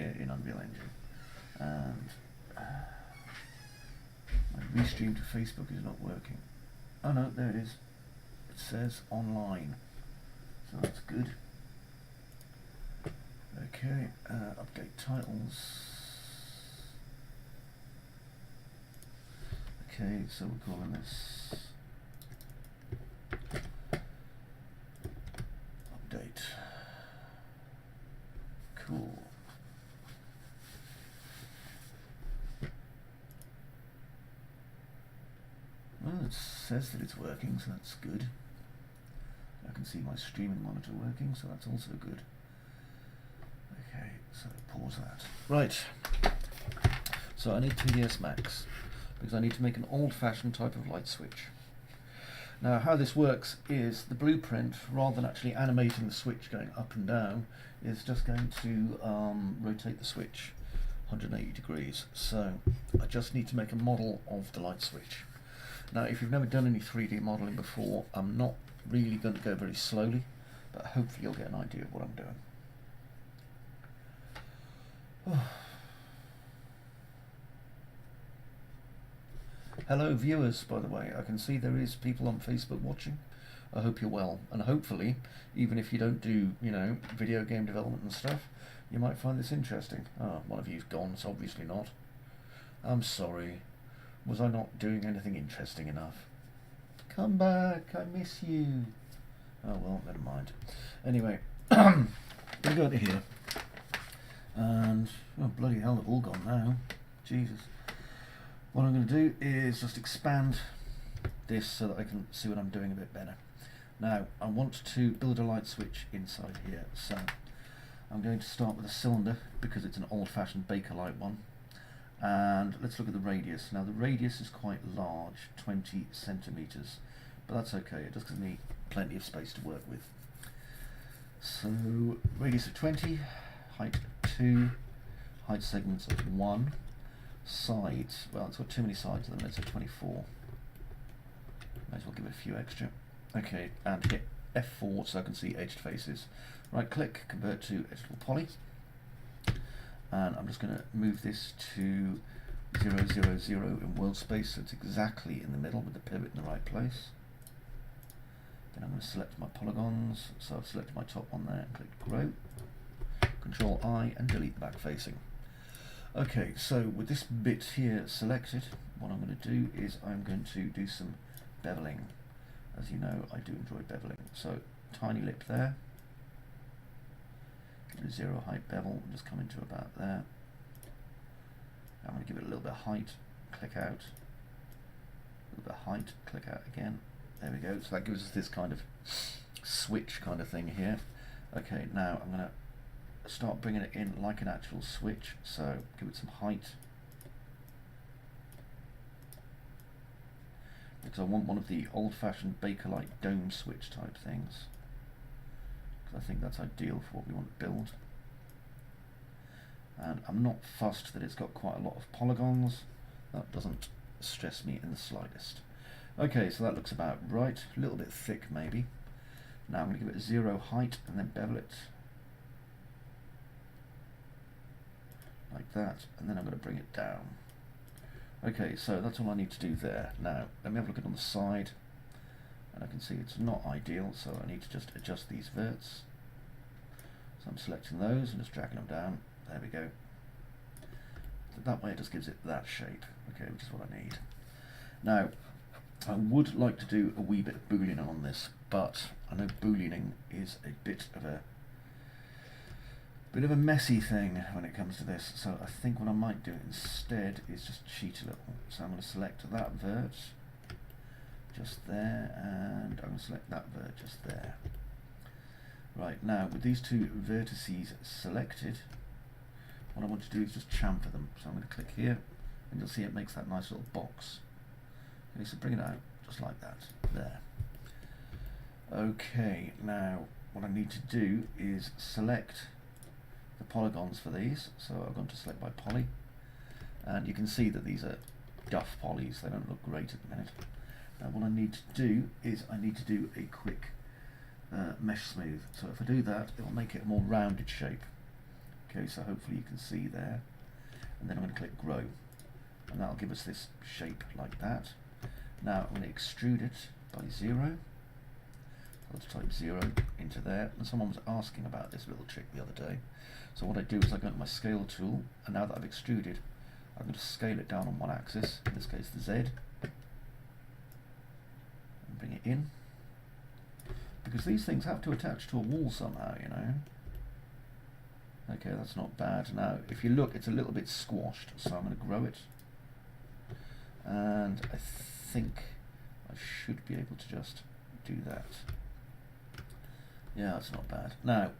here in Unreal Engine, and my restream to Facebook is not working. Oh no, there it is. It says online, so that's good. Okay, update titles. Okay, so we're calling this update. Cool. Well, it says that it's working, so that's good. I can see my streaming monitor working, so that's also good. Okay, so pause that. Right. So I need TDS Max, because I need to make an old-fashioned type of light switch. Now how this works is the blueprint, rather than actually animating the switch going up and down, is just going to rotate the switch 180 degrees. So I just need to make a model of the light switch. Now if you've never done any 3D modeling before, I'm not really going to go very slowly, but hopefully you'll get an idea of what I'm doing. Hello viewers, by the way. I can see there is people on Facebook watching. I hope you're well, and hopefully, even if you don't do, you know, video game development and stuff, you might find this interesting. Oh, one of you's gone, so obviously not. I'm sorry. Was I not doing anything interesting enough? Come back, I miss you. Oh well, never mind. Anyway, I'm gonna go to here. And, oh bloody hell, they've all gone now. Jesus. What I'm going to do is just expand this so that I can see what I'm doing a bit better. Now, I want to build a light switch inside here, so I'm going to start with a cylinder because it's an old-fashioned Bakelite one. And let's look at the radius. Now, the radius is quite large, 20 centimeters, but that's okay. It just gives me plenty of space to work with. So, radius of 20, height 2, height segments of 1. Sides, well, it's got too many sides at the minute, so 24. Might as well give it a few extra. Okay, and hit F4 so I can see edged faces. Right click, convert to editable poly. And I'm just going to move this to 0, 0, 0 in world space, so it's exactly in the middle with the pivot in the right place. Then I'm going to select my polygons, so I've selected my top one there and click grow. Control I and delete the back facing. Okay, so with this bit here selected, what I'm going to do is I'm going to do some beveling. As you know, I do enjoy beveling. So, tiny lip there. Give it a 0 height bevel, just come into about there. I'm going to give it a little bit of height, click out. A little bit of height, click out again. There we go. So that gives us this kind of switch kind of thing here. Okay, now I'm going to start bringing it in like an actual switch, so give it some height, because I want one of the old-fashioned Bakelite dome switch type things, because I think that's ideal for what we want to build. And I'm not fussed that it's got quite a lot of polygons. That doesn't stress me in the slightest. Okay, so that looks about right, a little bit thick maybe. Now I'm going to give it a 0 height and then bevel it like that, and then I'm going to bring it down. Okay, so that's all I need to do there. Now, let me have a look at it on the side, and I can see it's not ideal, so I need to just adjust these verts. So I'm selecting those and just dragging them down. There we go. So that way it just gives it that shape, okay, which is what I need. Now, I would like to do a wee bit of booleaning on this, but I know booleaning is a bit of a messy thing when it comes to this, so I think what I might do instead is just cheat a little. So I'm going to select that vert just there, and I'm going to select that vert just there. Right, now with these two vertices selected, what I want to do is just chamfer them. So I'm going to click here, and you'll see it makes that nice little box. Okay, so bring it out just like that, there. Okay, now what I need to do is select the polygons for these, so I'm going to select by poly, and you can see that these are duff polys, they don't look great at the minute. Now what I need to do is I need to do a quick mesh smooth, so if I do that it will make it a more rounded shape. Okay, so hopefully you can see there. And then I'm going to click grow. And that'll give us this shape like that. Now I'm going to extrude it by 0. Let's type 0 into there. And someone was asking about this little trick the other day. So what I do is I go to my scale tool, and now that I've extruded, I'm going to scale it down on one axis, in this case the Z, and bring it in. Because these things have to attach to a wall somehow, you know. Okay, that's not bad. Now, if you look, it's a little bit squashed, so I'm going to grow it. And I think I should be able to just do that. Yeah, that's not bad. Now,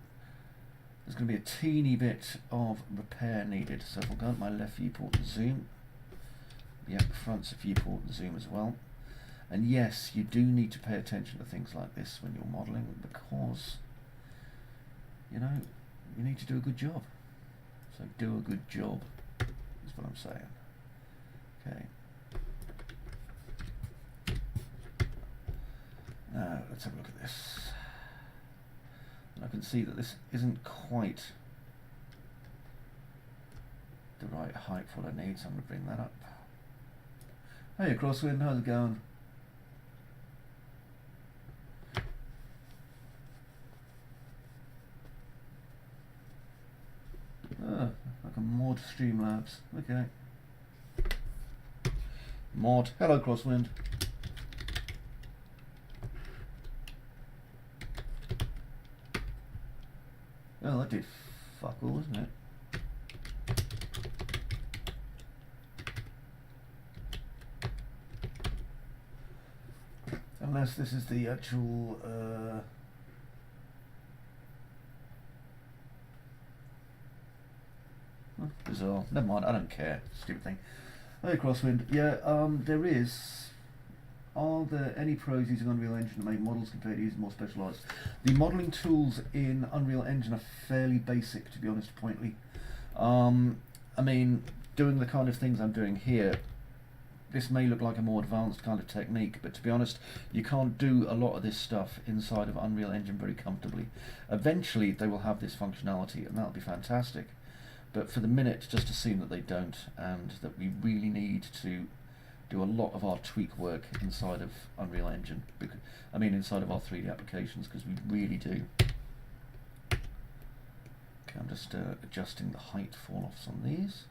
there's going to be a teeny bit of repair needed. So if I go to my left viewport and zoom, the front's viewport and zoom as well. And yes, you do need to pay attention to things like this when you're modelling, because, you know, you need to do a good job. So do a good job, is what I'm saying. Okay. Now, let's have a look at this. And I can see that this isn't quite the right height for what I need, so I'm going to bring that up. Hey Crosswind, how's it going? I can mod Streamlabs. Okay. Mod. Hello Crosswind. Oh, that did fuck all, isn't it? Unless this is the actual bizarre. Never mind, I don't care. Stupid thing. Hey Crosswind. Yeah, there is. Are there any pros using Unreal Engine to make models compared to using more specialised? The modelling tools in Unreal Engine are fairly basic, to be honest, Pointly. I mean, doing the kind of things I'm doing here, this may look like a more advanced kind of technique, but to be honest, you can't do a lot of this stuff inside of Unreal Engine very comfortably. Eventually, they will have this functionality, and that'll be fantastic. But for the minute, just assume that they don't, and that we really need to do a lot of our tweak work inside of Unreal Engine. I mean, inside of our 3D applications, because we really do. Okay, I'm just adjusting the height fall-offs on these.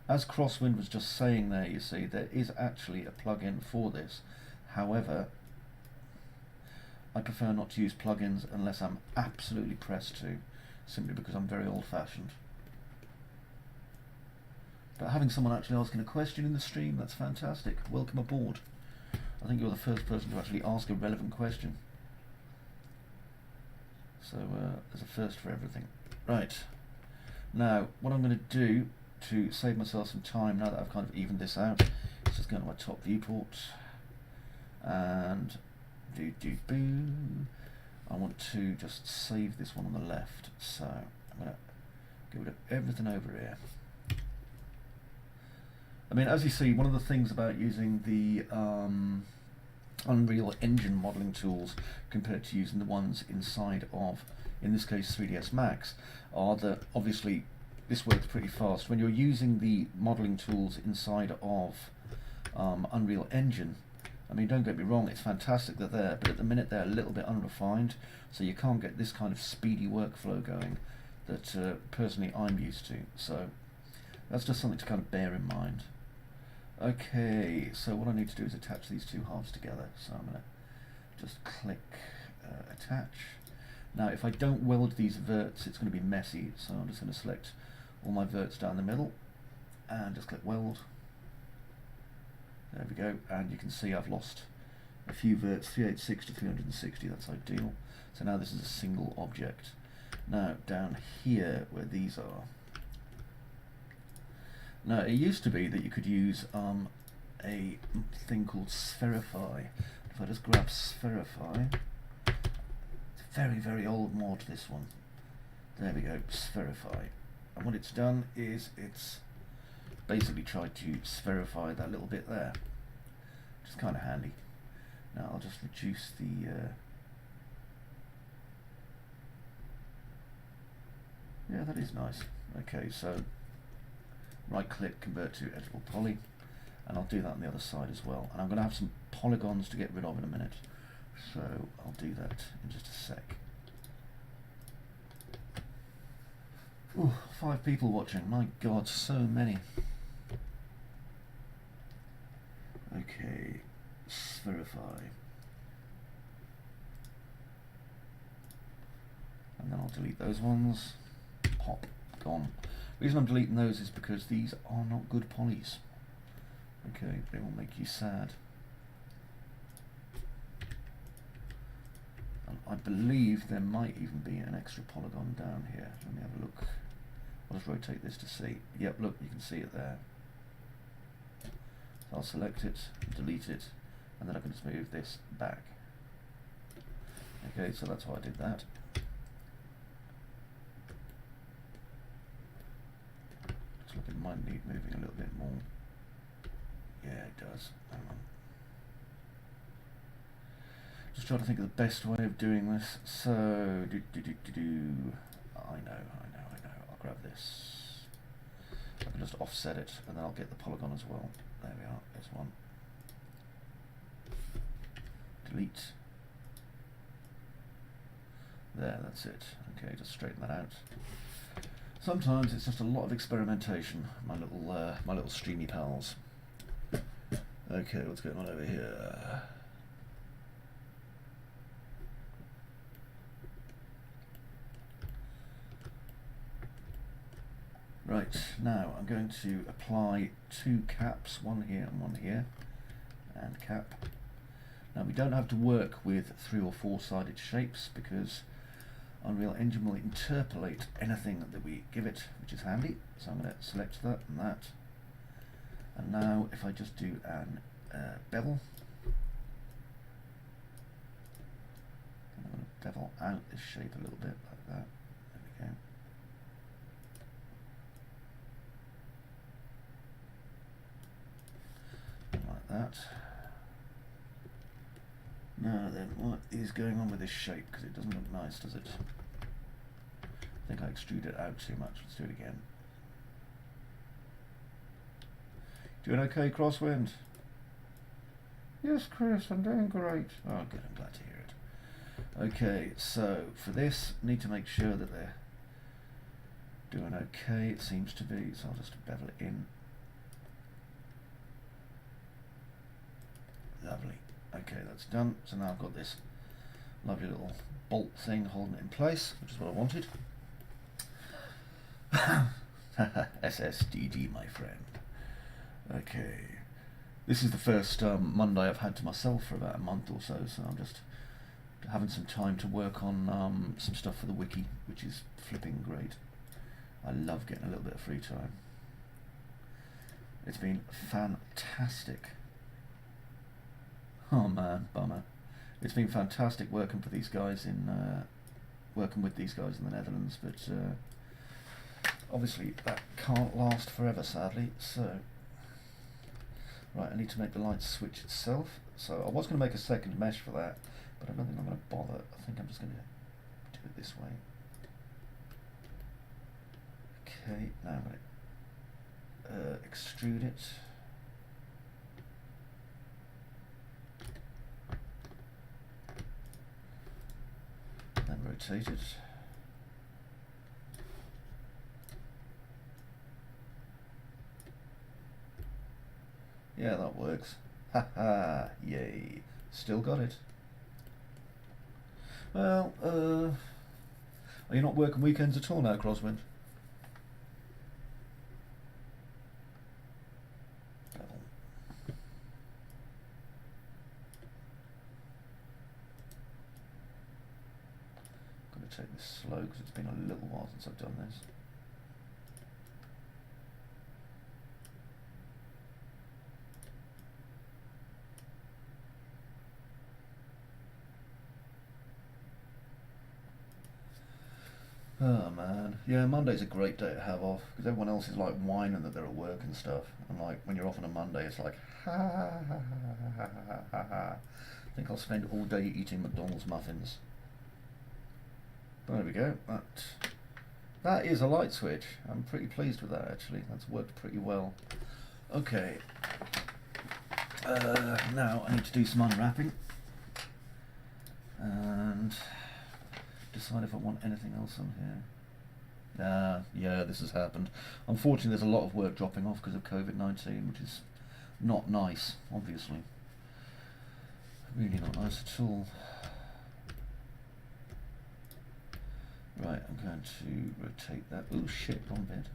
As Crosswind was just saying there, you see, there is actually a plugin for this. However, I prefer not to use plugins unless I'm absolutely pressed to, simply because I'm very old-fashioned. But having someone actually asking a question in the stream, that's fantastic. Welcome aboard. I think you're the first person to actually ask a relevant question. So there's a first for everything. Right. Now, what I'm going to do to save myself some time, now that I've kind of evened this out, is just go to my top viewport and I want to just save this one on the left. So I'm going to get rid of everything over here. I mean, as you see, one of the things about using the Unreal Engine modelling tools compared to using the ones inside of, in this case, 3ds Max, are that obviously this works pretty fast. When you're using the modelling tools inside of Unreal Engine, I mean, don't get me wrong, it's fantastic that they're there, but at the minute they're a little bit unrefined, so you can't get this kind of speedy workflow going that personally I'm used to. So that's just something to kind of bear in mind. Okay, so what I need to do is attach these two halves together. So I'm going to just click attach. Now if I don't weld these verts, it's going to be messy, so I'm just going to select all my verts down the middle and just click weld. There we go, and you can see I've lost a few verts, 386 to 360, that's ideal. So now this is a single object. Now down here where these are, now it used to be that you could use a thing called Spherify. If I just grab Spherify, it's a very, very old mod, this one. There we go, Spherify. And what it's done is it's basically tried to spherify that little bit there, which is kind of handy. Now I'll just reduce the... Yeah, that is nice. Okay, so right click, convert to editable poly, and I'll do that on the other side as well. And I'm going to have some polygons to get rid of in a minute, so I'll do that in just a sec. Ooh, 5 people watching, my god, so many. Okay, spherify. And then I'll delete those ones. Pop, gone. The reason I'm deleting those is because these are not good polys. Okay, they will make you sad. And I believe there might even be an extra polygon down here. Let me have a look. I'll just rotate this to see. Yep, look, you can see it there. So I'll select it, delete it, and then I can just move this back. Okay, so that's why I did that. Looks like it might need moving a little bit more. Yeah, it does. Hang on. Just trying to think of the best way of doing this. So, I know. I'll grab this. I can just offset it, and then I'll get the polygon as well. There we are. There's one. Delete. There, that's it. Okay, just straighten that out. Sometimes it's just a lot of experimentation, my little streamy pals. Okay, what's going on over here? Right, now I'm going to apply 2 caps, one here and one here, and cap. Now we don't have to work with 3 or 4-sided shapes because Unreal Engine will interpolate anything that we give it, which is handy. So I'm going to select that and that. And now if I just do an bevel, and I'm going to bevel out this shape a little bit like that. There we go. Like that. Now then, what is going on with this shape? Because it doesn't look nice, does it? I think I extruded it out too much. Let's do it again. Doing okay, Crosswind? Yes, Chris, I'm doing great. Oh, good, I'm glad to hear it. Okay, so for this, need to make sure that they're doing okay. It seems to be, so I'll just bevel it in. Lovely. Okay, that's done. So now I've got this lovely little bolt thing holding it in place, which is what I wanted. SSDD, my friend. Okay. This is the first Monday I've had to myself for about a month or so, so I'm just having some time to work on some stuff for the wiki, which is flipping great. I love getting a little bit of free time. It's been fantastic. Oh man, bummer. It's been fantastic working for these guys in working with these guys in the Netherlands, but obviously that can't last forever, sadly. So, right, I need to make the light switch itself. So I was going to make a second mesh for that, but I don't think I'm going to bother. I think I'm just going to do it this way. Okay, now I'm going to extrude it. Then rotate it. Yeah, that works. Haha, yay. Still got it. Well, are you not working weekends at all now, Crosswind? Take this slow because it's been a little while since I've done this. Oh man, yeah, Monday's a great day to have off because everyone else is like whining that they're at work and stuff, and like when you're off on a Monday it's like ha ha ha ha ha ha ha. I think I'll spend all day eating McDonald's muffins. There we go, that That is a light switch. I'm pretty pleased with that actually. That's worked pretty well. Okay. Now I need to do some unwrapping and decide if I want anything else on here. Yeah, this has happened. Unfortunately, there's a lot of work dropping off because of COVID-19, which is not nice, obviously. Really not nice at all. Right, I'm going to rotate that. Oh shit, wrong bit.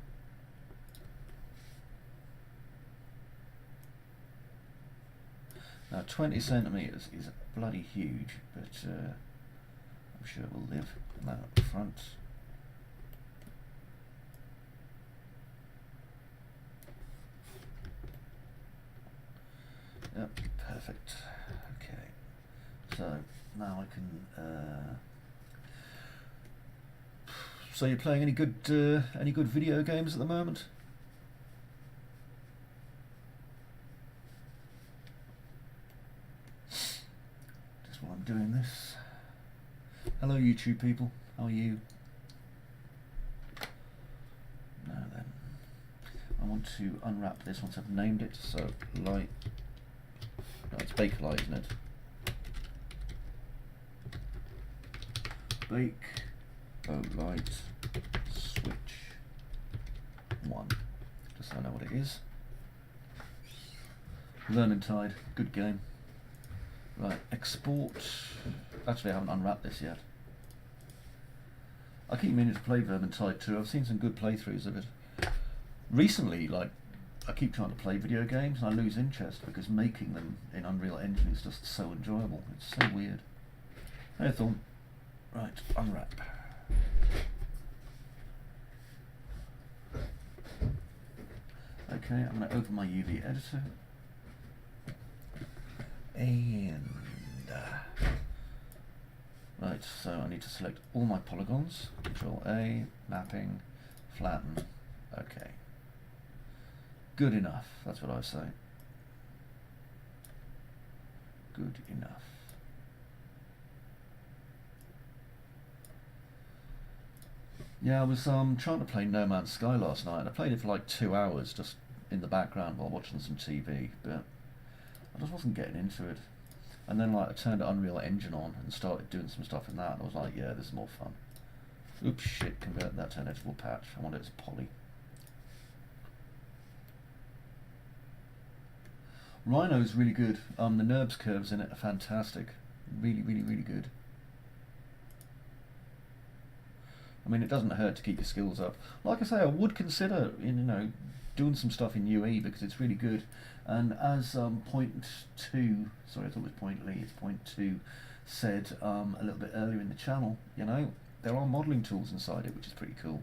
Now 20 centimeters is bloody huge, but I'm sure it will live on that up front. Yep, perfect. Okay, so now I can. So you're playing any good video games at the moment? Just while I'm doing this. Hello YouTube people, how are you? Now then, I want to unwrap this once I've named it, so light, no, it's Bakelite, isn't it? Bakelite Switch 1, just so I know what it is. Vermintide, good game. Right, export. Actually, I haven't unwrapped this yet. I keep meaning to play Vermintide 2. I've seen some good playthroughs of it. Recently, like, I keep trying to play video games and I lose interest because making them in Unreal Engine is just so enjoyable. It's so weird. Hey Thorn. Right, unwrap. Okay, I'm going to open my UV editor. And right, so I need to select all my polygons. Control A, mapping, flatten. Okay. Good enough, that's what I say. Good enough. Yeah, I was trying to play No Man's Sky last night, and I played it for like 2 hours just in the background while watching some TV, but I just wasn't getting into it. And then like I turned Unreal Engine on and started doing some stuff in that, and I was like, yeah, this is more fun. Oops, shit, convert that to an editable patch. I want it as poly. Rhino's really good. The NURBS curves in it are fantastic. Really, really, really good. I mean, it doesn't hurt to keep your skills up. Like I say, I would consider, you know, doing some stuff in UE because it's really good. And as point 2, sorry, I thought it was point Lee, it's point 2 said a little bit earlier in the channel, you know, there are modelling tools inside it, which is pretty cool.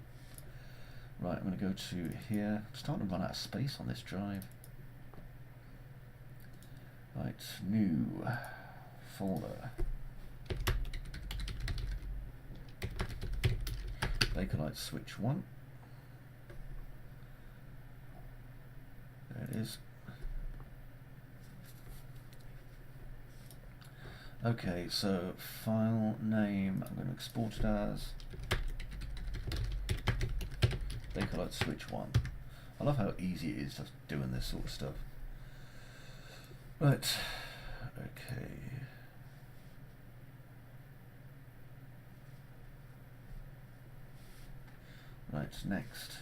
Right, I'm going to go to here. I'm starting to run out of space on this drive. Right, new folder. Bakelite Switch 1. There it is. Okay, so file name, I'm going to export it as Bakelite Switch 1. I love how easy it is just doing this sort of stuff. Right, okay. Right, next.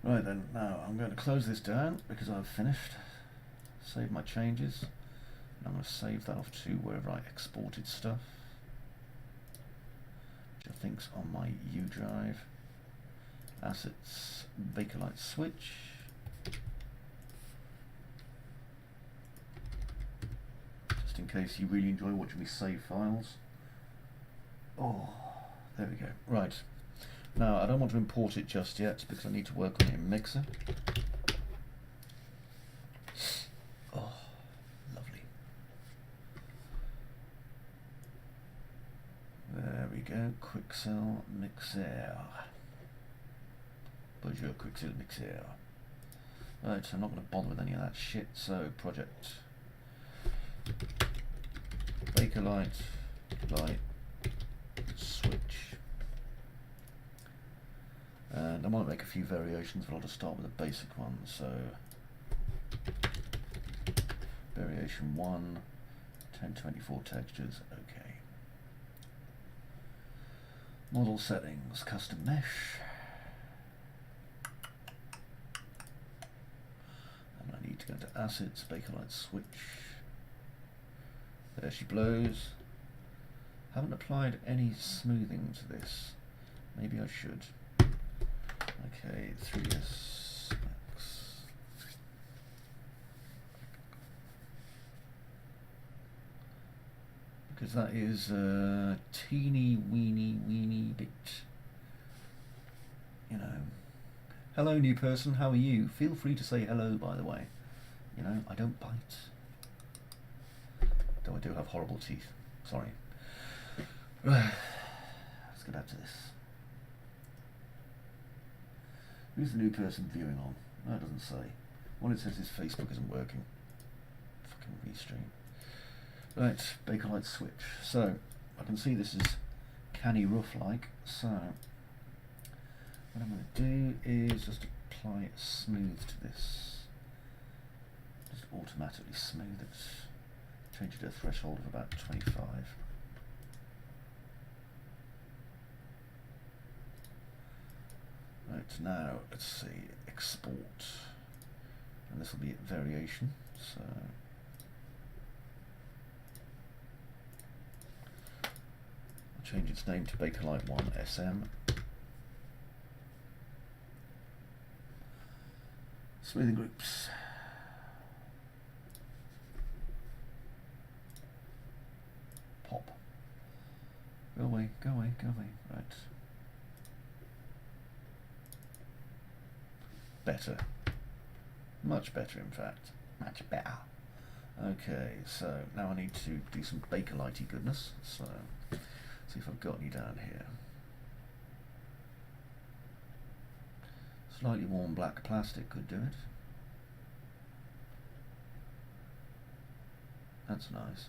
Right then, now I'm going to close this down because I've finished. Save my changes. And I'm going to save that off to wherever I exported stuff, which I think's on my U drive. Assets, Bakelite Switch. Just in case you really enjoy watching me save files. Oh, there we go. Right. Now, I don't want to import it just yet because I need to work on it in Mixer. Oh, lovely. There we go. Quixel Mixer. Bonjour, Quixel Mixer. Right, I'm not going to bother with any of that shit, so project Bakelite Light Switch. And I might make a few variations, but I'll just start with the basic one. So variation 1, 1024 textures, okay. Model settings, custom mesh. And I need to go to assets, Bakelite Switch. There she blows. Haven't applied any smoothing to this. Maybe I should. Okay, 3S Max. Because that is a teeny weeny bit. You know. Hello, new person, how are you? Feel free to say hello, by the way. You know, I don't bite. Though I do have horrible teeth. Sorry. Right. Let's get back to this. Who's the new person viewing on? No, it doesn't say. All it says is Facebook isn't working. Fucking restream. Right, Bakerlite Switch. So, I can see this is canny rough like, so what I'm going to do is just apply smooth to this. Just automatically smooth it. Change it to a threshold of about 25. Right, now let's see, export, and this will be a variation, so I'll change its name to Bakelite 1 SM. Smoothing groups. Pop. Go away, go away, go away. Right. Better. Much better, in fact. Much better. Okay, so now I need to do some Bakelite Goodness. So, see if I've got any down here. Slightly warm black plastic could do it. That's nice.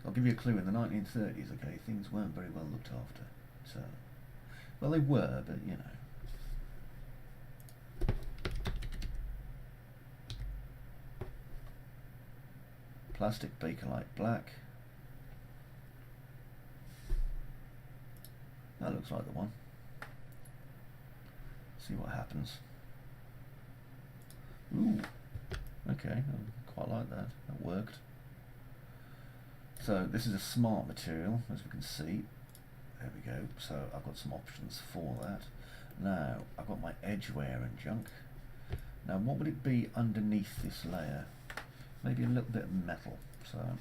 I'll give you a clue. In the 1930s, okay, things weren't very well looked after. So, well, they were, but you know. Plastic Bakelite black. That looks like the one. See what happens. Ooh, okay, I quite like that. That worked. So this is a smart material, as we can see. There we go. So I've got some options for that. Now I've got my edge wear and junk. Now what would it be underneath this layer? Maybe a little bit of metal. So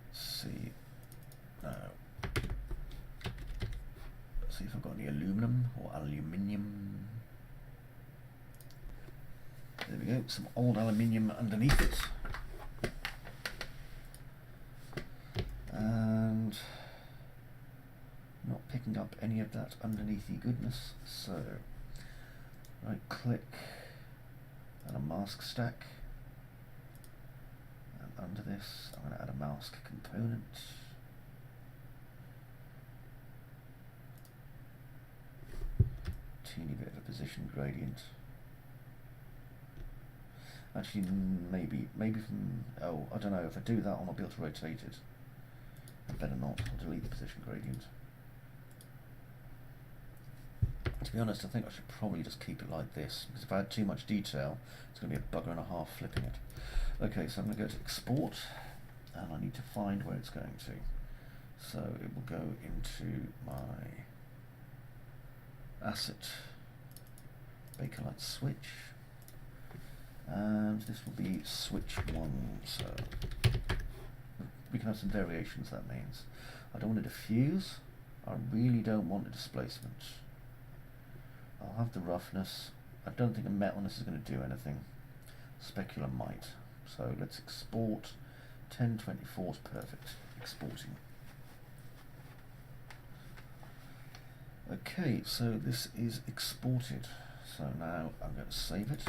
let's see. Let's see if I've got any aluminum or aluminium. There we go. Some old aluminium underneath it. And not picking up any of that underneathy goodness, so right click and a mask stack, and under this I'm going to add a mask component. Teeny bit of a position gradient. Actually, maybe from, oh, I don't know, if I do that I'll not be able to rotate it. I better not. I'll delete the position gradient. To be honest, I think I should probably just keep it like this, because if I add too much detail, it's going to be a bugger and a half flipping it. Okay, so I'm going to go to export, and I need to find where it's going to. So it will go into my asset, Bakelite Switch, and this will be Switch 1, so we can have some variations, that means. I don't want a diffuse, I really don't want a displacement. I'll have the roughness. I don't think a metalness is going to do anything. Specular might. So let's export. 1024 is perfect. Exporting. Okay, so this is exported. So now I'm going to save it.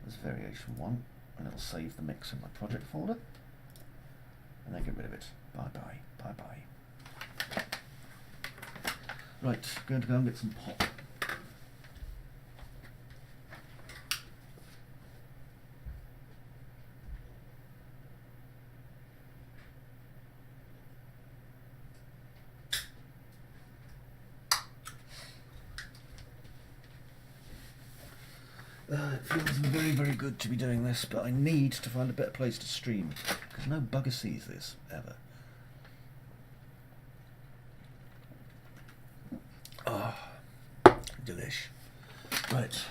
There's variation 1, and it'll save the mix in my project folder. And then get rid of it. Bye bye, bye bye. Right, going to go and get some pop. It feels very, very good to be doing this, but I need to find a better place to stream, because no bugger sees this, ever. Oh, delish. Right.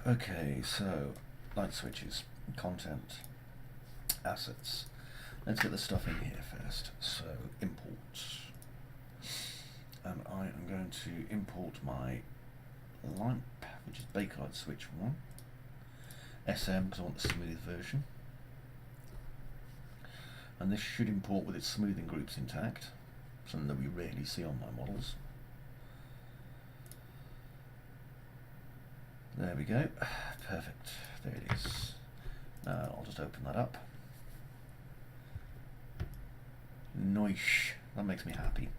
Okay, so, light switches, content, assets. Let's get the stuff in here first. So, imports. And I am going to import my lamp, which is Bakelite Switch 1, SM because I want the smooth version, and this should import with its smoothing groups intact, something that we rarely see on my models. There we go, perfect, there it is. Now I'll just open that up. Nice, that makes me happy.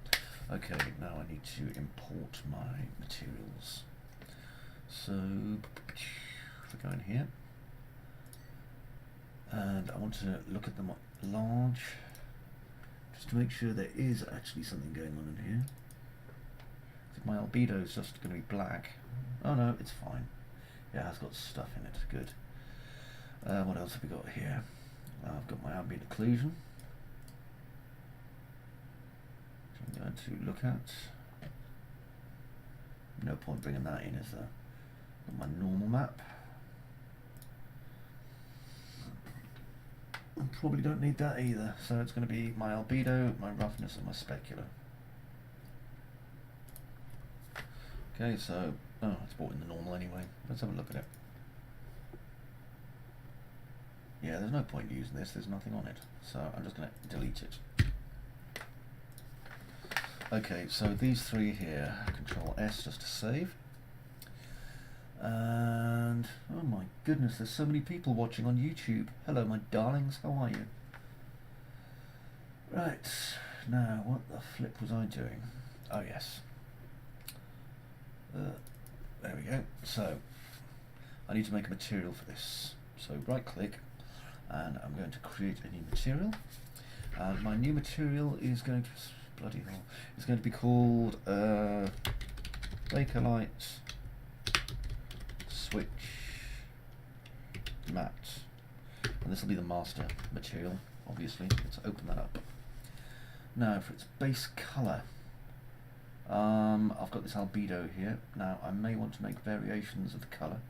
Okay, now I need to import my materials. So, if I go in here, and I want to look at them at large, just to make sure there is actually something going on in here. If my albedo is just going to be black, oh no, it's fine. Yeah, it has got stuff in it, good. What else have we got here? I've got my ambient occlusion. I'm going to look at. No point bringing that in, is there? Got my normal map. I probably don't need that either, so it's going to be my albedo, my roughness, and my specular. Okay, so it's brought in the normal anyway. Let's have a look at it. Yeah, there's no point using this. There's nothing on it, so I'm just going to delete it. Okay, so these three here, Control S just to save. And oh my goodness, there's so many people watching on YouTube. Hello my darlings, how are you? Right, now what the flip was I doing? Oh yes. There we go. So, I need to make a material for this. So right click, and I'm going to create a new material. And my new material is going to bloody hell. It's going to be called Bakelite Switch Matte, and this will be the master material. Obviously, let's open that up. Now for its base colour, I've got this albedo here. Now I may want to make variations of the colour.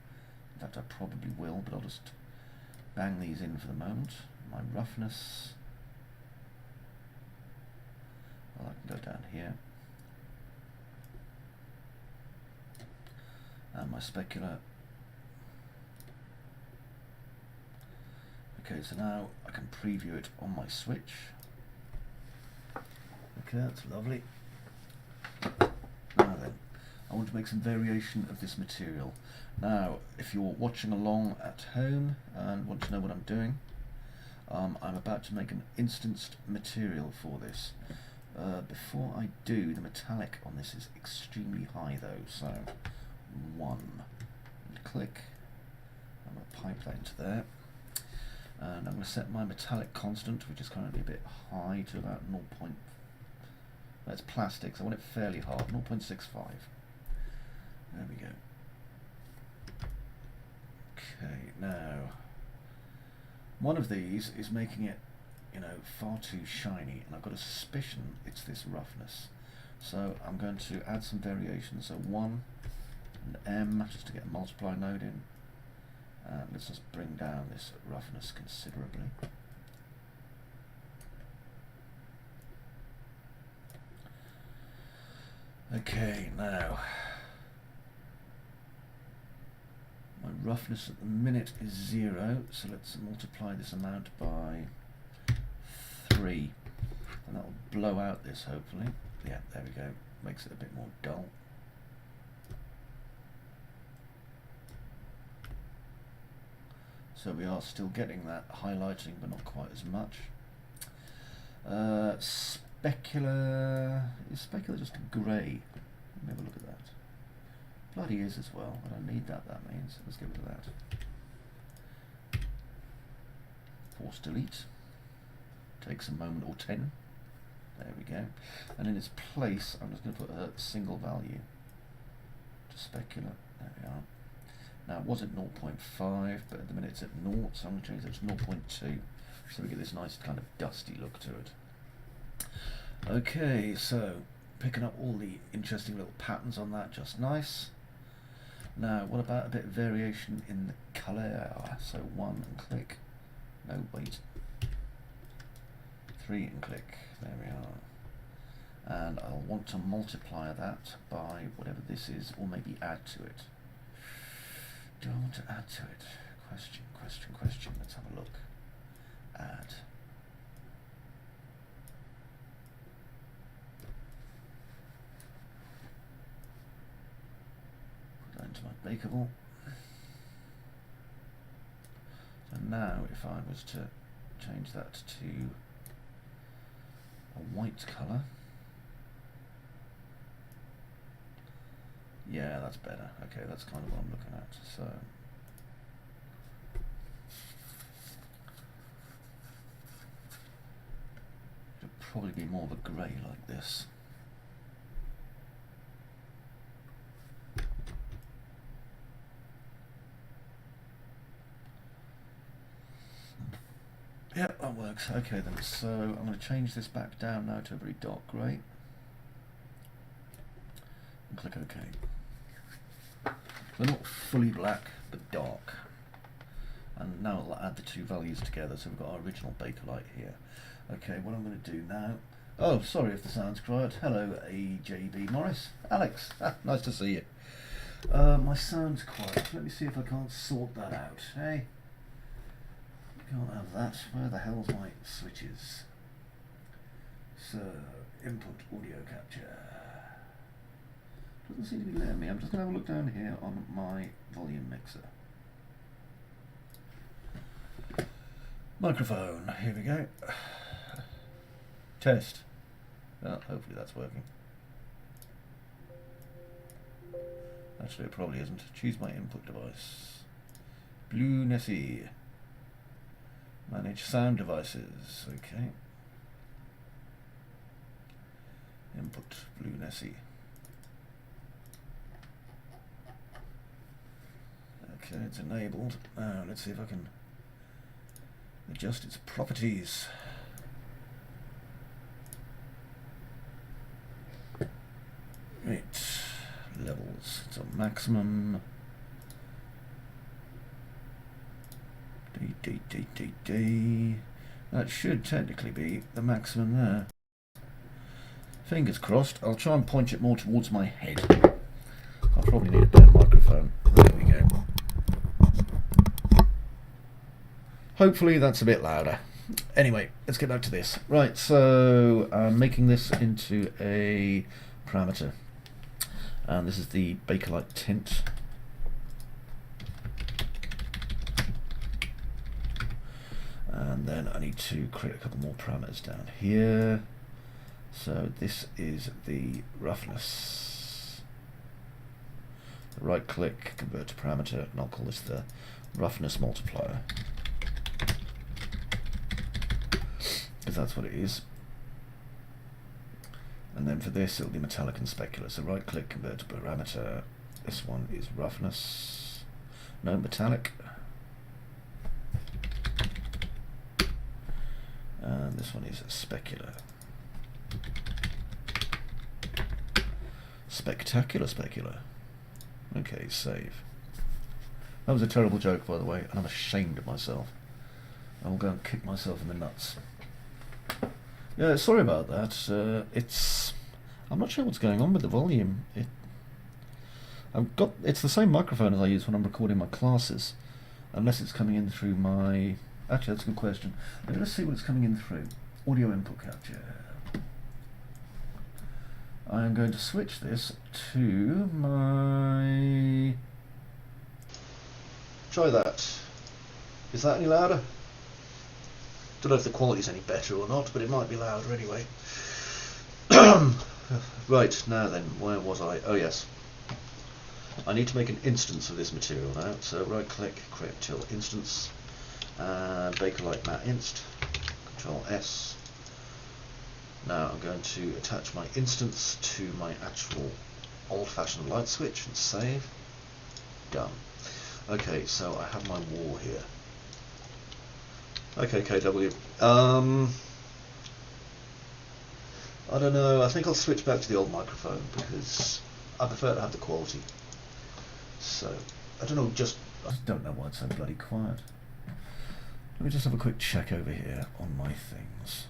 In fact, I probably will, but I'll just bang these in for the moment. My roughness. Well, I can go down here. And my specular. Okay, so now I can preview it on my switch. Okay, that's lovely. Now then, I want to make some variation of this material. Now, if you're watching along at home and want to know what I'm doing, I'm about to make an instanced material for this. Before I do, the metallic on this is extremely high though, so 1, and click, I'm going to pipe that into there, and I'm going to set my metallic constant, which is currently a bit high, to about 0. That's plastic, so I want it fairly hard, 0.65. There we go. Okay, now, one of these is making it, you know, far too shiny, and I've got a suspicion it's this roughness. So I'm going to add some variations. So 1 and M, just to get a multiply node in. And let's just bring down this roughness considerably. Okay, now my roughness at the minute is 0, so let's multiply this amount by 3. 3, and that'll blow out this hopefully. Yeah, there we go. Makes it a bit more dull. So we are still getting that highlighting, but not quite as much. Specular, is specular just grey? Let me have a look at that. Bloody is as well. I don't need that, that means. Let's get rid of that. Force delete. Takes a moment or 10. There we go. And in its place, I'm just going to put a single value to specular. There we are. Now it was at 0.5, but at the minute it's at 0, so I'm going to change that to 0.2, so we get this nice kind of dusty look to it. Okay, so picking up all the interesting little patterns on that, just nice. Now, what about a bit of variation in the colour? So 1 and click. No, wait. 3 and click. There we are. And I'll want to multiply that by whatever this is, or maybe add to it. Do I want to add to it? Question, question, question. Let's have a look. Add. Put that into my Bakeable. So now if I was to change that to a white colour. Yeah, that's better. Okay, that's kind of what I'm looking at. So it'll probably be more of a grey like this. Yeah, that works. Okay then, so I'm going to change this back down now to a very dark grey. And click OK. They're not fully black, but dark. And now I'll add the two values together, so we've got our original Bakelite here. Okay, what I'm going to do now... Oh, sorry if the sound's quiet. Hello, AJB Morris. Alex, nice to see you. My sound's quiet. Let me see if I can't sort that out, hey? Can't have that. Where the hell's my switches? So, input audio capture. Doesn't seem to be letting me. I'm just going to have a look down here on my volume mixer. Microphone. Here we go. Test. Well, hopefully that's working. Actually, it probably isn't. Choose my input device. Blue Nessie. Manage sound devices. Okay. Input Blue Nessie. Okay, it's enabled. Now let's see if I can adjust its properties. Right, levels. It's on maximum. That should technically be the maximum there. Fingers crossed. I'll try and point it more towards my head. I'll probably need a better microphone. There we go. Hopefully that's a bit louder. Anyway, let's get back to this. Right, so I'm making this into a parameter. And this is the Bakelite tint. And then I need to create a couple more parameters down here. So this is the roughness. Right click, convert to parameter, and I'll call this the roughness multiplier. Because that's what it is. And then for this it'll be metallic and specular. So right click, convert to parameter. This one is roughness. No, metallic. And this one is specular. Spectacular specular. Okay, save. That was a terrible joke, by the way, and I'm ashamed of myself. I will go and kick myself in the nuts. Yeah, sorry about that. I'm not sure what's going on with the volume. It's the same microphone as I use when I'm recording my classes, unless it's coming in through my... Actually, that's a good question. Let's see what it's coming in through. audio input capture. I am going to switch this to my... Try that. Is that any louder? Don't know if the quality is any better or not, but it might be louder anyway. Right, now then, where was I? Oh yes. I need to make an instance of this material now, so right click, create material instance, Bakelite matte inst, Control S. Now I'm going to attach my instance to my actual old-fashioned light switch and save. Done. Okay, so I have my wall here. Okay, KW. I don't know, I think I'll switch back to the old microphone because I prefer to have the quality. So, I don't know, I don't know why it's so bloody quiet. Let me just have a quick check over here on my things.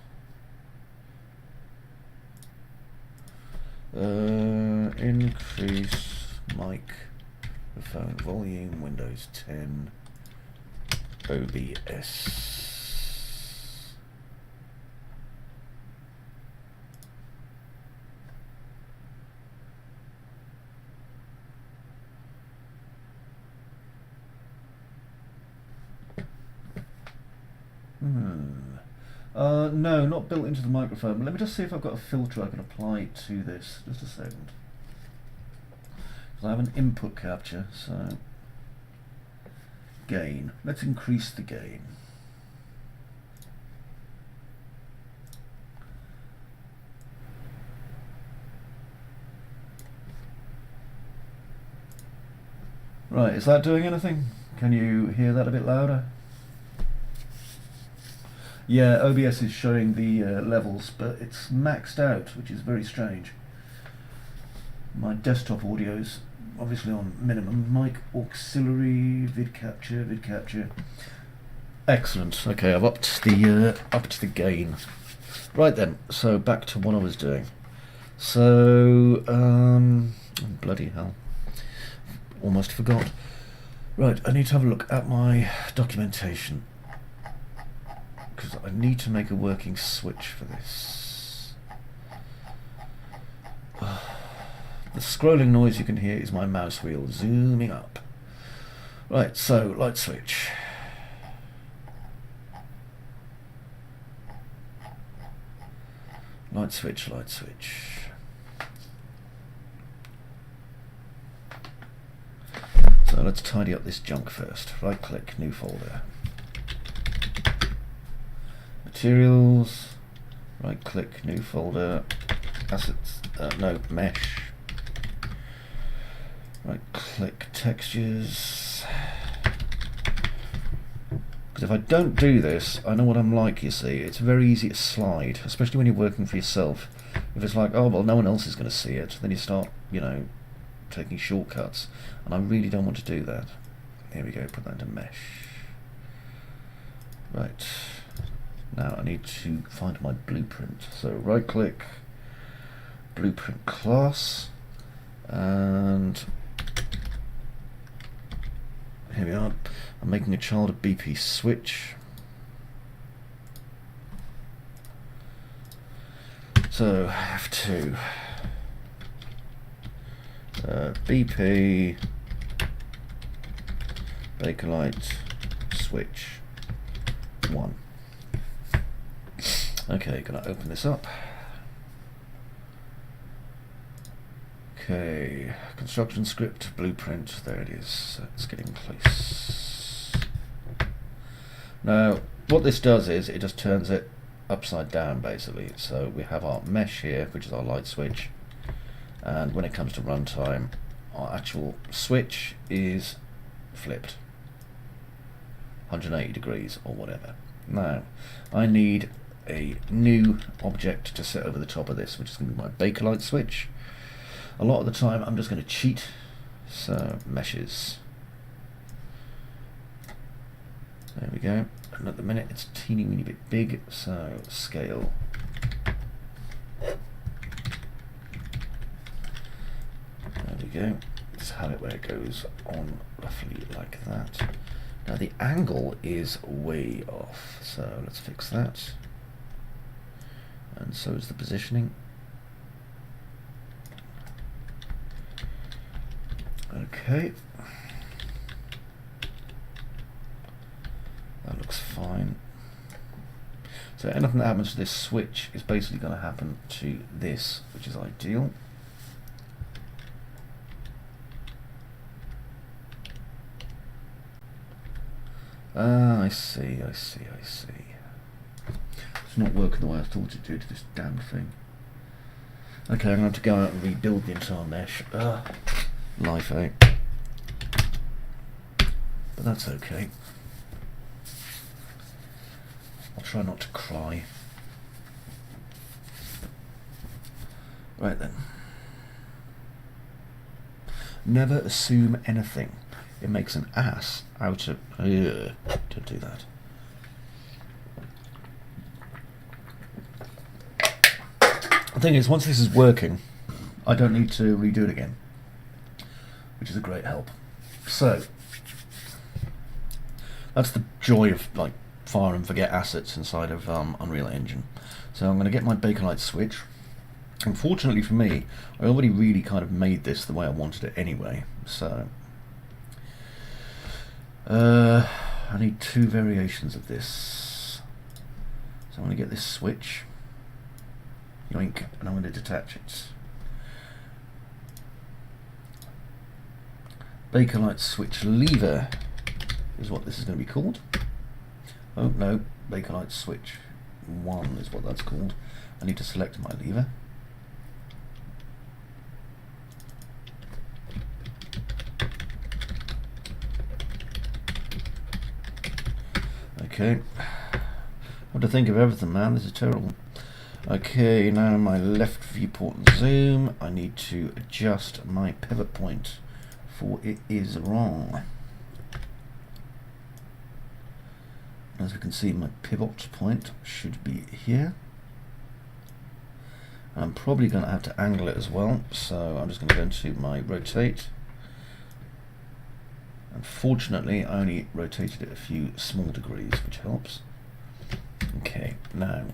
Increase microphone volume, Windows 10, OBS. No, not built into the microphone. Let me just see if I've got a filter I can apply to this. Just a second. I have an input capture, so gain. Let's increase the gain. Right, is that doing anything? Can you hear that a bit louder? Yeah, OBS is showing the levels, but it's maxed out, which is very strange. My desktop audio's obviously on minimum. Mic auxiliary, vid capture. Excellent. Okay, I've upped the gain. Right then, so back to what I was doing. So, bloody hell, almost forgot. Right, I need to have a look at my documentation, because I need to make a working switch for this. The scrolling noise you can hear is my mouse wheel zooming up. Right, so light switch. Light switch. So let's tidy up this junk first. Right click, new folder. Materials, right click, new folder, assets, no, mesh, right click, textures, because if I don't do this, I know what I'm like, you see. It's very easy to slide, especially when you're working for yourself. If it's like, oh well, no one else is going to see it, then you start, you know, taking shortcuts, and I really don't want to do that. Here we go, put that into mesh. Right. Now I need to find my blueprint. So right click, blueprint class, and here we are. I'm making a child of BP switch. So F2, BP Bakelite Switch 1. Okay, gonna open this up. Okay, construction script, blueprint, there it is. Let's get in place. Now, what this does is it just turns it upside down basically. So we have our mesh here, which is our light switch, and when it comes to runtime, our actual switch is flipped 180 degrees or whatever. Now, I need a new object to set over the top of this, which is going to be my Bakelite switch. A lot of the time I'm just going to cheat, so meshes. There we go. And at the minute it's a teeny weeny bit big, so scale. There we go. Let's have it where it goes on roughly like that. Now the angle is way off, so let's fix that. and so is the positioning. Okay, that looks fine. So anything that happens to this switch is basically going to happen to this, which is ideal. Ah, I see. It's not working the way I thought it did, this damn thing. Okay, I'm going to have to go out and rebuild the entire mesh. Life, eh? But that's okay. I'll try not to cry. Right then. Never assume anything. It makes an ass out of... don't do that. The thing is, once this is working, I don't need to redo it again, which is a great help. So, that's the joy of like fire and forget assets inside of Unreal Engine. So I'm going to get my Bakelite Switch. Unfortunately for me, I already really kind of made this the way I wanted it anyway, so I need two variations of this. So I'm going to get this switch, yoink, and I'm going to detach it. Bakelite Switch lever is what this is going to be called. Oh no, Bakelite Switch 1 is what that's called. I need to select my lever. Okay, what to think of everything, man? This is terrible. Okay, now my left viewport and zoom. I need to adjust my pivot point, for it is wrong. As we can see, my pivot point should be here. I'm probably going to have to angle it as well, so I'm just going to go into my rotate. Unfortunately, I only rotated it a few small degrees, which helps. Okay, now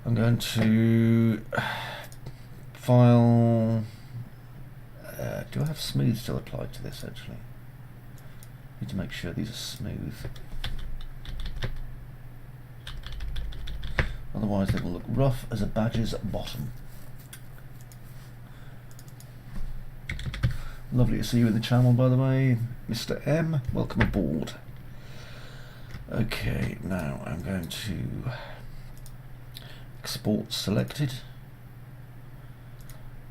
I'm going to file. Do I have smooth still applied to this? Actually, need to make sure these are smooth. Otherwise, they will look rough as a badger's bottom. Lovely to see you in the channel, by the way, Mr. M. Welcome aboard. Okay, now I'm going to export selected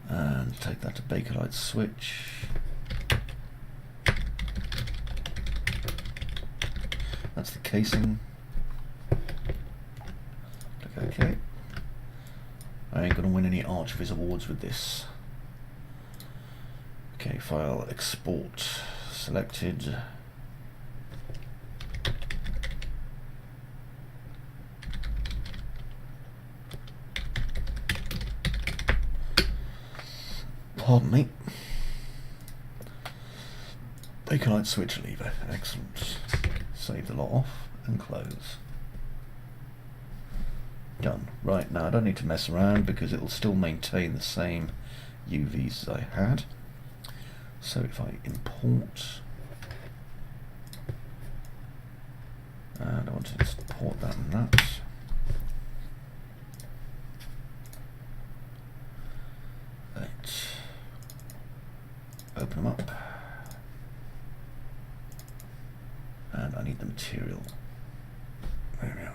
and take that to Bakelite Switch. That's the casing. Click OK. I ain't gonna win any Archviz awards with this. Okay, file, export, selected. Pardon me. Bakelite Switch lever, excellent. Save the lot off and close. Done. Right, now I don't need to mess around because it will still maintain the same UVs as I had. So if I import, and I want to import that and that. Right. Open them up. And I need the material. There we are.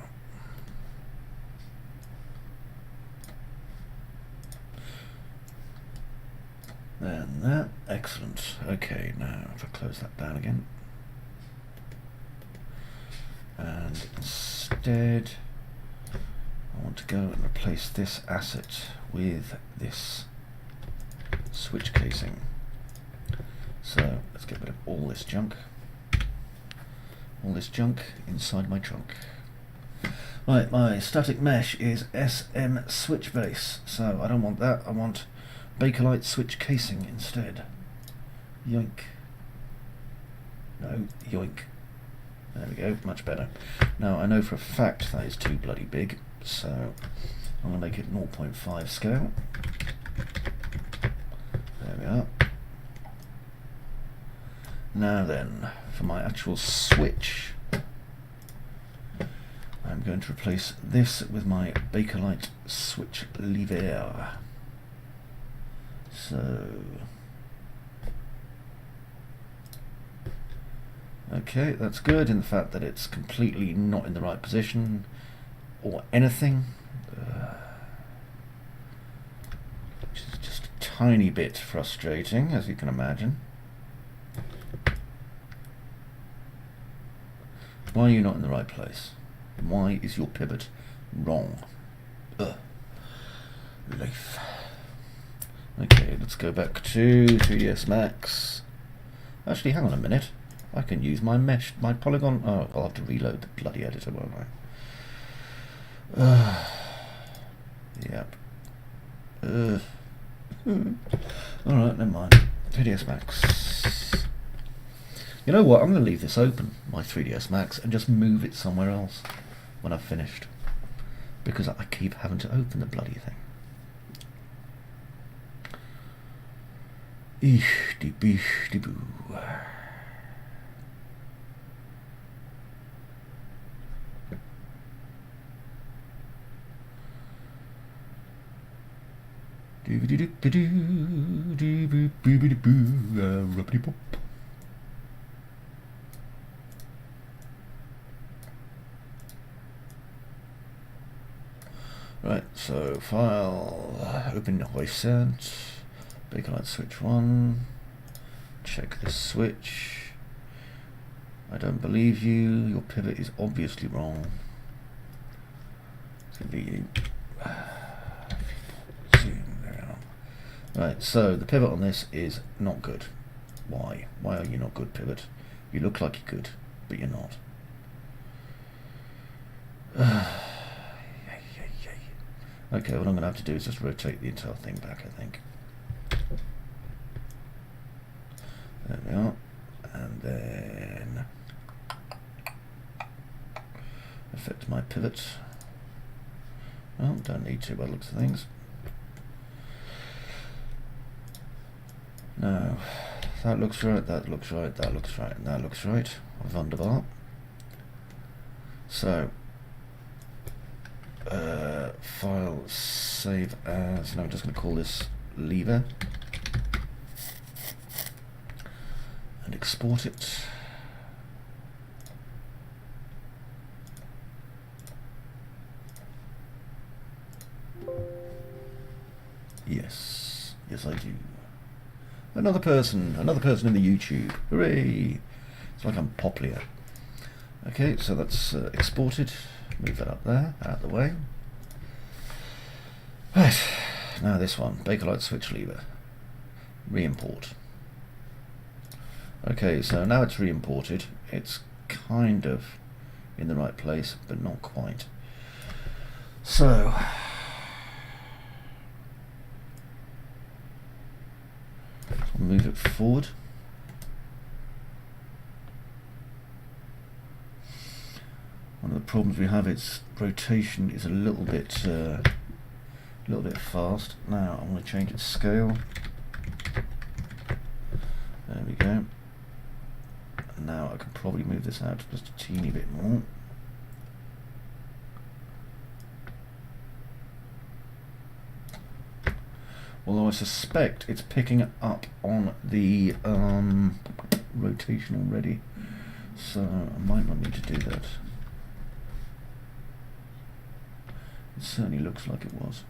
And that, excellent. Okay, now if I close that down again. And instead, I want to go and replace this asset with this switch casing. So let's get rid of all this junk. All this junk inside my trunk. Right, my static mesh is SM switch base, so I don't want that. I want Bakelite Switch casing instead. Yoink. No, yoink. There we go, much better. Now I know for a fact that is too bloody big, so I'm going to make it 0.5 scale. There we are. Now then, for my actual switch, I'm going to replace this with my Bakelite Switch lever. So, okay, that's good in the fact that it's completely not in the right position or anything, which is just a tiny bit frustrating, as you can imagine. Why are you not in the right place? Why is your pivot wrong? Life. Okay, let's go back to 3ds Max. Actually, hang on a minute. I can use my mesh, my polygon. Oh, I'll have to reload the bloody editor, won't I? Yep. Alright, never mind. 3ds Max. You know what? I'm going to leave this open, my 3ds Max, and just move it somewhere else when I've finished. Because I keep having to open the bloody thing. Eesh de beesh de boo. Right, so file, open Reimport, Bakelite Switch 1, check this switch. I don't believe you, your pivot is obviously wrong. It's going to be right, so the pivot on this is not good. Why? Why are you not good, pivot? You look like you're good, but you're not. Okay, what I'm going to have to do is just rotate the entire thing back, I think. There we are. And then affect my pivot. Well, don't need to by the looks of things. No, that looks right, that looks right, that looks right, and that looks right. Wunderbar. So, file, save as, and I'm just going to call this lever and export it. Yes, yes I do. Another person in the YouTube. Hooray! It's like I'm popular. Okay, so that's exported. Move that up there, out of the way. Right, now this one, Bakelite Switch lever. Reimport. Okay, so now it's reimported. It's kind of in the right place, but not quite. So, I'll move it forward. One of the problems we have is rotation is a little bit fast. Now I'm going to change its scale. There we go. And now I can probably move this out just a teeny bit more. Although I suspect it's picking up on the rotation already, so I might not need to do that. It certainly looks like it was.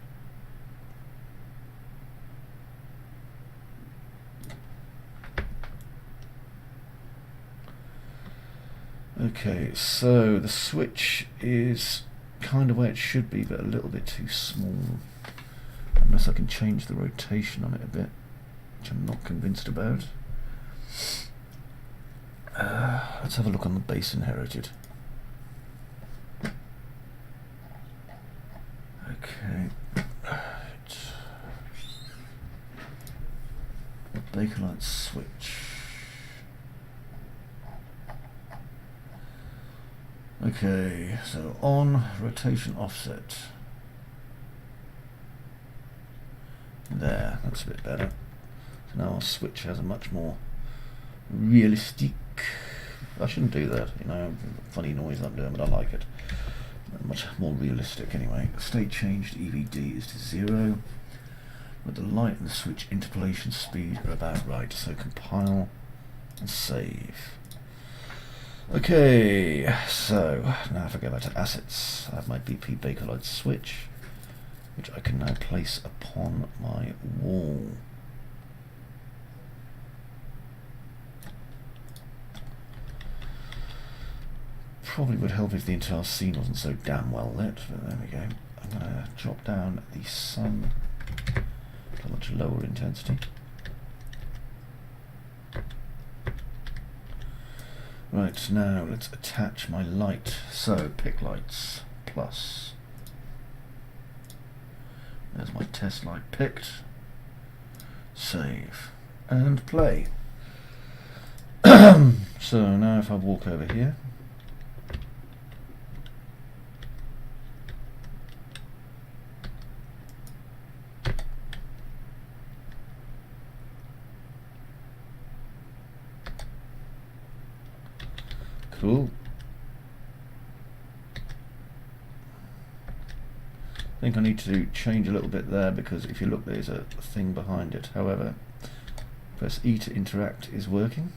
Okay, so the switch is kind of where it should be, but a little bit too small. Unless I can change the rotation on it a bit, which I'm not convinced about. Let's have a look on the base inherited. Okay. Bakelite Switch. Okay, so on, rotation offset. There, that's a bit better. So now our switch has a much more realistic. I shouldn't do that, you know, funny noise I'm doing, but I like it. Much more realistic anyway. State changed EVD is to 0. With the light and the switch interpolation speed are about right, so compile and save. Okay, so now if I go back to assets, I have my BP Bakelite Switch, which I can now place upon my wall. Probably would help if the entire scene wasn't so damn well lit, but there we go. I'm going to drop down the sun to a much lower intensity. Right, now let's attach my light. So, pick lights, plus. There's my test light picked. Save. And play. So, now if I walk over here. Cool. I think I need to change a little bit there because if you look, there's a thing behind it. However, press E to interact is working.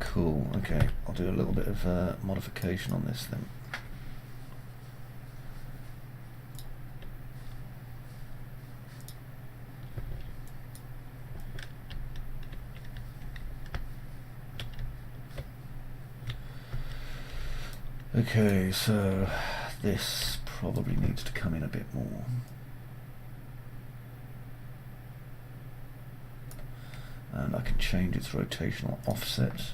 Cool. Okay, I'll do a little bit of modification on this then. Okay, so this probably needs to come in a bit more. And I can change its rotational offset.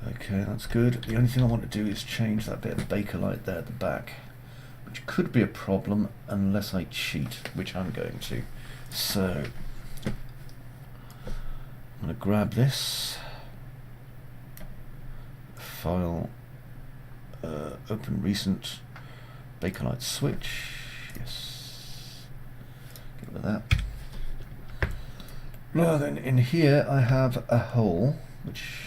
Okay, that's good. The only thing I want to do is change that bit of Bakelite there at the back, which could be a problem unless I cheat, which I'm going to. So, I'm going to grab this file, open recent Bakelite Switch. Yes, get rid of that. Now then, in here I have a hole, which,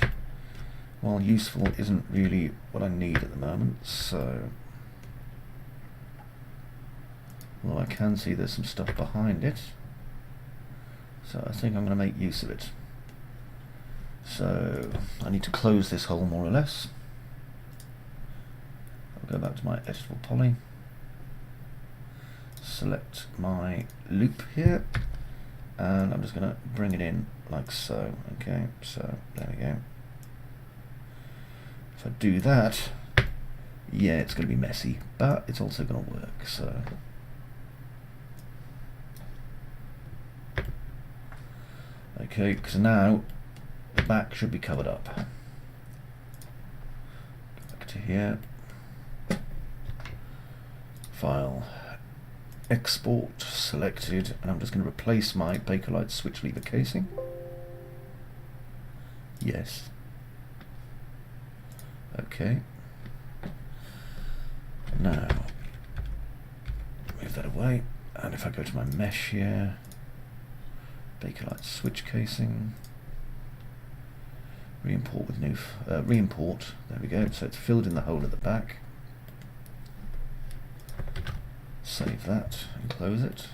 while useful, isn't really what I need at the moment, so although I can see there's some stuff behind it, so I think I'm going to make use of it. So I need to close this hole more or less. I'll go back to my editable poly, select my loop here, and I'm just going to bring it in like so. Okay, so there we go. If I do that, yeah, it's going to be messy, but it's also going to work. So, okay, because now the back should be covered up. Go back to here, file, export selected, and I'm just going to replace my Bakelite switch lever casing. Yes. Okay. Now, move that away, and if I go to my mesh here, Bakelite switch casing, reimport with new, reimport, there we go, so it's filled in the hole at the back. Save that and close it.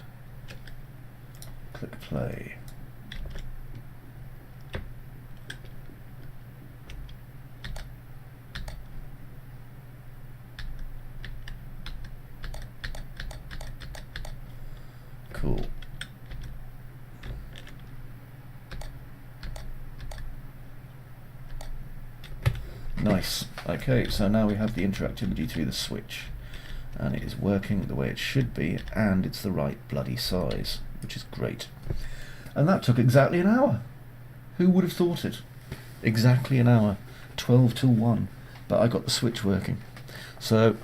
Click play. Cool. Nice. Okay, so now we have the interactivity through the switch, and it is working the way it should be, and it's the right bloody size, which is great. And that took exactly an hour. Who would have thought it? Exactly an hour, 12 till 1. But I got the switch working. So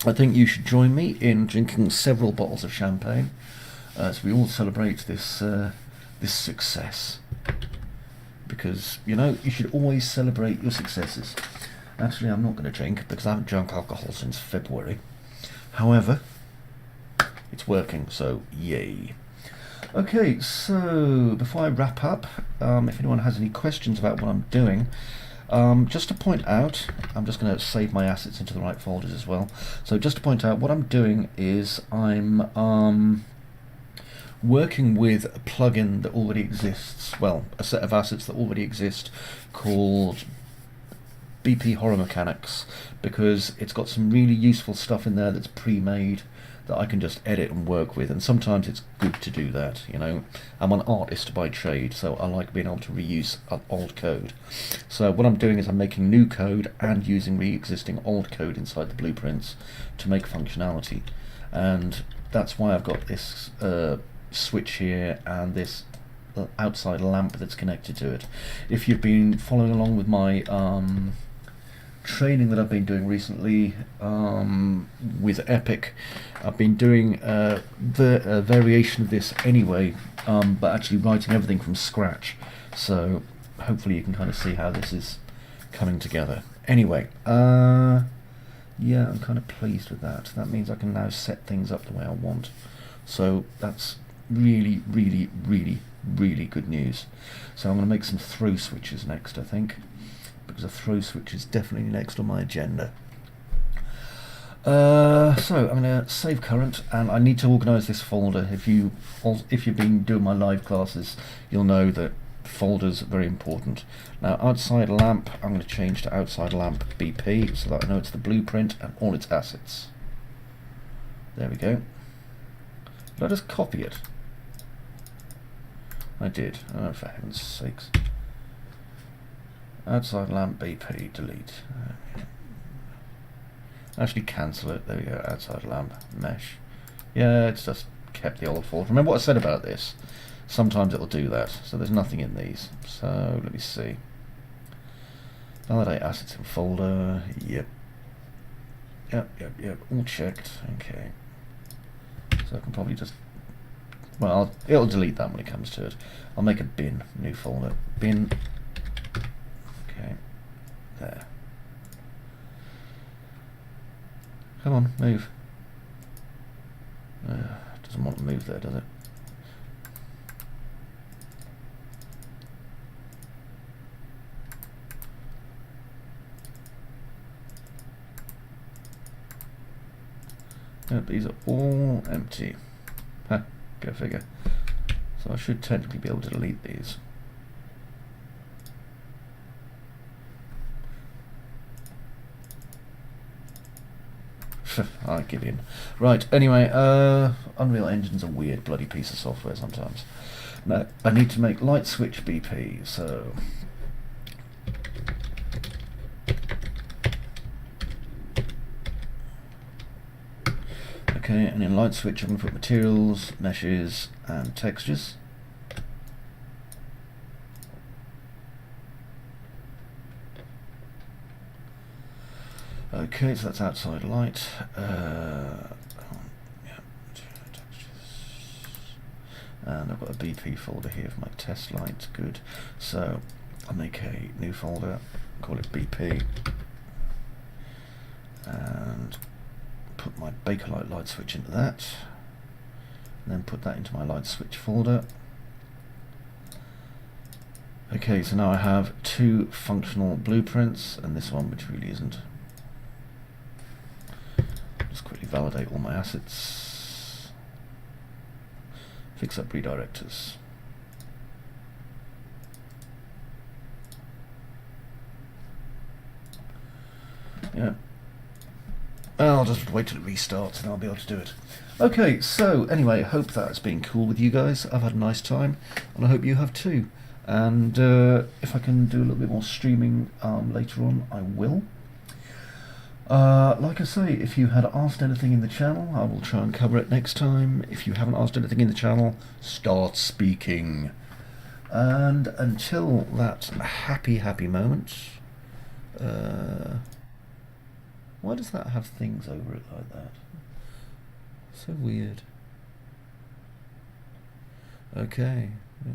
I think you should join me in drinking several bottles of champagne as we all celebrate this this success. Because, you know, you should always celebrate your successes. Actually, I'm not going to drink because I haven't drunk alcohol since February. However, it's working, so yay. Okay, so before I wrap up, if anyone has any questions about what I'm doing, just to point out, I'm just going to save my assets into the right folders as well. So just to point out, what I'm doing is I'm working with a plugin that already exists, well, a set of assets that already exist called BP Horror Mechanics, because it's got some really useful stuff in there that's pre-made that I can just edit and work with, and sometimes it's good to do that, you know. I'm an artist by trade, so I like being able to reuse old code. So what I'm doing is I'm making new code and using re-existing old code inside the blueprints to make functionality, and that's why I've got this switch here and this outside lamp that's connected to it. If you've been following along with my training that I've been doing recently with Epic, I've been doing the variation of this anyway, but actually writing everything from scratch, so hopefully you can kind of see how this is coming together. Anyway, yeah, I'm kind of pleased with that. That means I can now set things up the way I want, so that's really, really, really, really good news. So I'm going to make some throw switches next, I think, because a throw switch is definitely next on my agenda. So I'm going to save current, and I need to organise this folder. If you've been doing my live classes, you'll know that folders are very important. Now, outside lamp, I'm going to change to outside lamp BP so that I know it's the blueprint and all its assets. There we go. Did I just copy it? I did. Oh, for heaven's sakes. Outside lamp BP, delete. Actually cancel it. There we go. Outside lamp mesh. Yeah, it's just kept the old folder. Remember what I said about this? Sometimes it'll do that. So there's nothing in these. So let me see. Validate assets in folder. Yep. Yep. All checked. Okay. So I can probably just, well, it'll delete that when it comes to it. I'll make a bin, new folder, bin. Okay, there. Come on, move. Doesn't want to move there, does it? Nope, these are all empty. Huh, go figure. So I should technically be able to delete these. I give in. Right, anyway, Unreal Engine's a weird bloody piece of software sometimes. Now, I need to make light switch BP, so okay, and in light switch I'm going to put materials, meshes and textures. Okay, so that's outside light. Yeah, textures. And I've got a BP folder here for my test light. Good. So I'll make a new folder, call it BP, and put my Bakelite light switch into that, and then put that into my light switch folder. Okay, so now I have two functional blueprints, and this one which really isn't. Just quickly validate all my assets, fix up redirectors. Yeah. I'll just wait till it restarts and I'll be able to do it. Okay, so anyway, hope that's been cool with you guys. I've had a nice time, and I hope you have too. And if I can do a little bit more streaming later on, I will. Like I say, if you had asked anything in the channel, I will try and cover it next time. If you haven't asked anything in the channel, start speaking. And until that happy moment, why does that have things over it like that? So weird. Okay. Yeah.